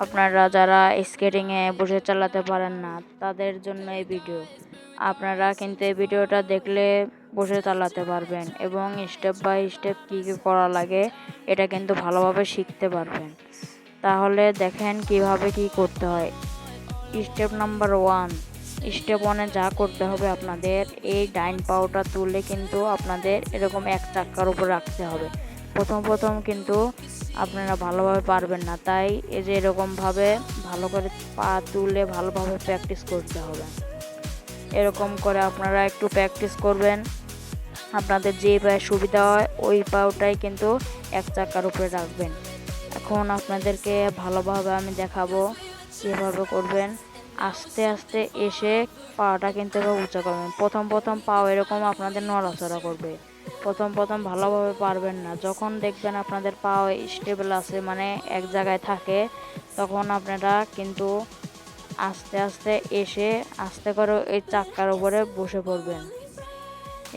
আপনারা যারা স্কেটিংয়ে বসে চালাতে পারেন না তাদের জন্য এই ভিডিও। আপনারা কিন্তু এই ভিডিওটা দেখলে বসে চালাতে পারবেন এবং স্টেপ বাই স্টেপ কী কী করা লাগে এটা কিন্তু ভালোভাবে শিখতে পারবেন। তাহলে দেখেন কিভাবে কি করতে হয়। স্টেপ নাম্বার 1, স্টেপ 1-এ যা করতে হবে আপনাদের এই ডাইন পাওটা তুলে কিন্তু আপনাদের এরকম এক চাক্কার উপর রাখতে হবে। প্রথম কিন্তু আপনারা ভালোভাবে পারবেন না, তাই এই যে এরকমভাবে ভালো করে পা তুলে ভালোভাবে প্র্যাকটিস করতে হবে। এরকম করে আপনারা একটু প্র্যাকটিস করবেন। আপনাদের যে পায়ে সুবিধা হয় ওই পাওটাই কিন্তু এক চাক্কার উপরে রাখবেন। এখন আপনাদেরকে ভালোভাবে আমি দেখাবো কীভাবে করবেন। আস্তে আস্তে এসে পাটা কিন্তু এবার উঁচা করবেন। প্রথম পাও এরকম আপনাদের নড়াচড়া করবে। প্রথম ভালোভাবে পারবেন না। যখন দেখবেন আপনাদের পা স্টেবল আছে, মানে এক জায়গায় থাকে, তখন আপনারা কিন্তু আস্তে আস্তে এসে আস্তে করে এই চাক্কার উপরে বসে পড়বেন।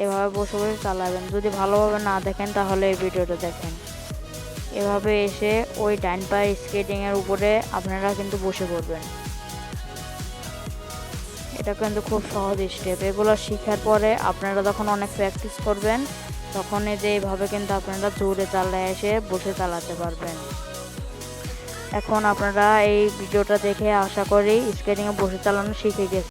এভাবে বসে চালাবেন। যদি ভালোভাবে না দেখেন তাহলে এই ভিডিওটা দেখেন। এভাবে এসে ওই ডাইন পায়ের স্কেটিংয়ের উপরে আপনারা কিন্তু বসে পড়বেন। এটা কিন্তু খুব সহজ স্টেপ। এগুলো শেখার পরে আপনারা যখন অনেক প্র্যাকটিস করবেন তখন এই যে এইভাবে কিন্তু আপনারা জোরে চালায় এসে বসে চালাতে পারবেন। এখন আপনারা এই ভিডিওটা দেখে আশা করি স্কেটিংয়ে বসে চালানো শিখে গেছেন।